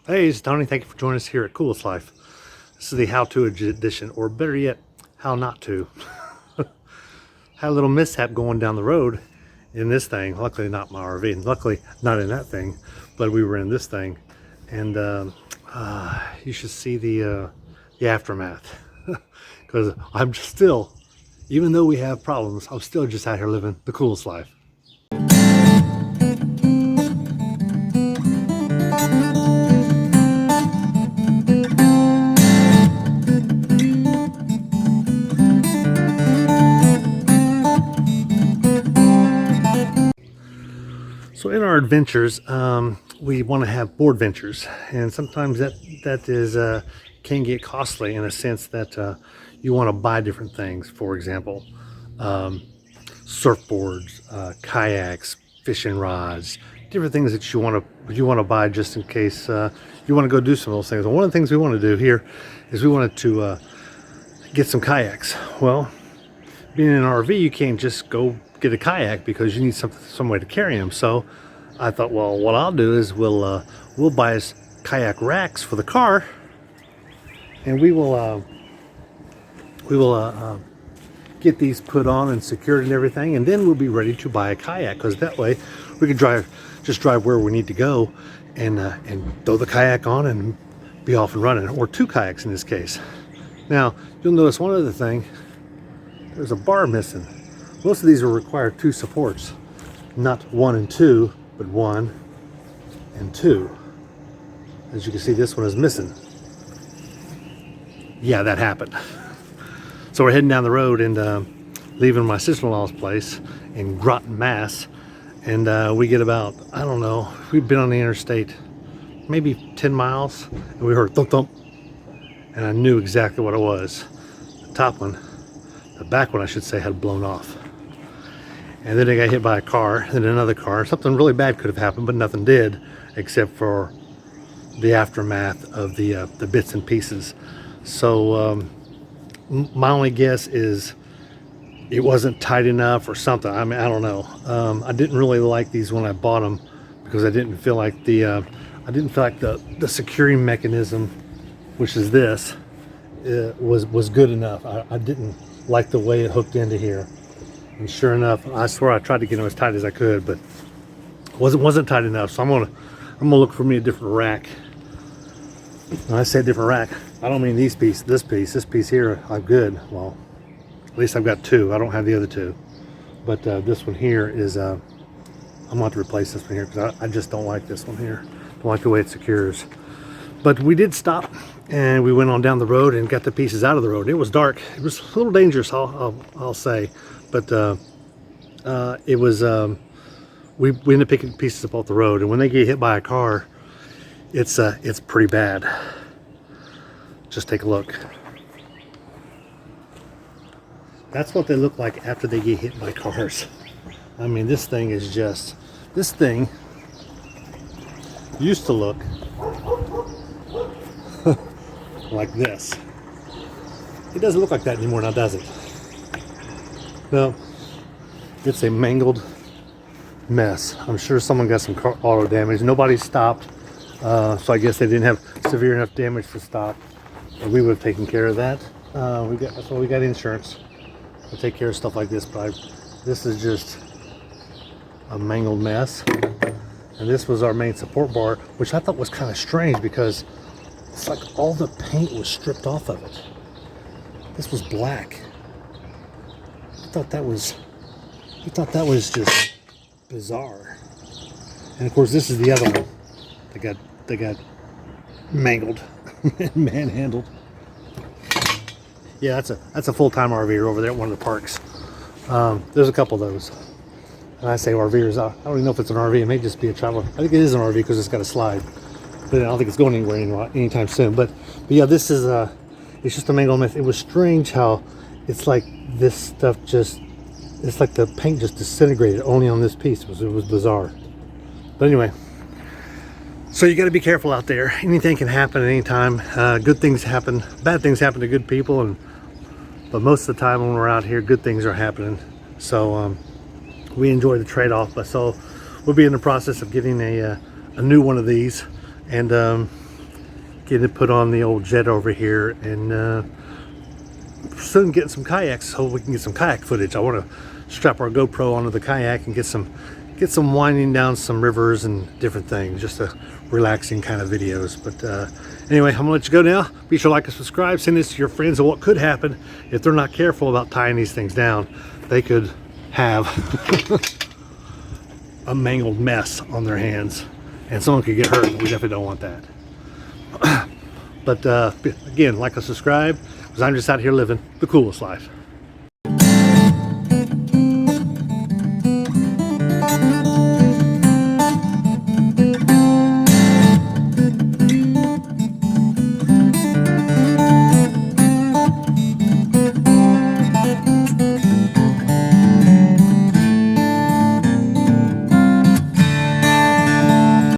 Hey, it's Tony. Thank you for joining us here at Coolest Life. This is the how-to edition, or better yet, how not to. Had a little mishap going down the road in this thing. Luckily not my RV, and luckily not in that thing, but we were in this thing. And you should see the aftermath. Because I'm just still, even though we have problems, I'm still just out here living the coolest life. So in our adventures, we want to have Boardventures, and sometimes that is can get costly in a sense that you want to buy different things. For example, surfboards, kayaks, fishing rods, different things that you want to buy just in case you want to go do some of those things. And one of the things we want to do here is we wanted to get some kayaks. Well, being in an RV, you can't just go get a kayak because you need some way to carry them. So I thought, well, what I'll do is we'll buy us Kayak Racks for the car, and we will get these put on and secured and everything, and then we'll be ready to buy a kayak, because that way we can just drive where we need to go and throw the kayak on and be off and running, or two kayaks in this case. Now you'll notice one other thing: there's a bar missing. Most of these will require two supports, not 1 and 2, but 1 and 2. As you can see, this one is missing. Yeah, that happened. So we're heading down the road and leaving my sister-in-law's place in Groton, Mass. And we get about, I don't know, we've been on the interstate maybe 10 miles, and we heard thump thump, and I knew exactly what it was. The top one, the back one I should say, had blown off. And then they got hit by a car, then another car. Something really bad could have happened, but nothing did, except for the aftermath of the bits and pieces. So my only guess is it wasn't tight enough or something. I mean, I don't know. I didn't really like these when I bought them, because I didn't feel like the securing mechanism, which is this, was good enough. I didn't like the way it hooked into here. And sure enough, I swear I tried to get them as tight as I could, but wasn't tight enough. So I'm gonna look for me a different rack. When I say different rack, I don't mean this piece here. I'm good. Well, at least I've got two. I don't have the other two, but this one here is I'm gonna have to replace this one here, because I just don't like this one here. Don't like the way it secures. But we did stop, and we went on down the road and got the pieces out of the road. It was dark. It was a little dangerous, I'll say. But it was, we ended up picking pieces up off the road, and when they get hit by a car, it's pretty bad. Just take a look. That's what they look like after they get hit by cars. I mean, this thing used to look like this. It doesn't look like that anymore now, does it? No, it's a mangled mess. I'm sure someone got some car auto damage. Nobody stopped, so I guess they didn't have severe enough damage to stop. And we would have taken care of that. That's why we got insurance. We'll take care of stuff like this. But this is just a mangled mess. And this was our main support bar, which I thought was kind of strange, because it's like all the paint was stripped off of it. This was black. I thought that was just bizarre. And of course, this is the other one that got mangled and manhandled. Yeah, that's a full-time RVer over there at one of the parks. There's a couple of those. And I say RVers, I don't even know if it's an RV. It may just be a traveler. I think it is an RV because it's got a slide. But I don't think it's going anywhere anytime soon. But yeah, this is it's just a mangled mess. It was strange how it's like this stuff it's like the paint just disintegrated only on this piece. It was bizarre. But anyway, so you got to be careful out there. Anything can happen at any time. Good things happen, bad things happen to good people, but most of the time when we're out here, good things are happening. So we enjoy the trade-off. But so we'll be in the process of getting a new one of these, and getting it put on the old jet over here, and soon getting some kayaks so we can get some kayak footage. I want to strap our GoPro onto the kayak and get some winding down some rivers and different things, just a relaxing kind of videos. But anyway, I'm gonna let you go now. Be sure to like and subscribe. Send this to your friends. And what could happen if they're not careful about tying these things down, they could have a mangled mess on their hands, and someone could get hurt. We definitely don't want that. But again, like and subscribe, because I'm just out here living the coolest life.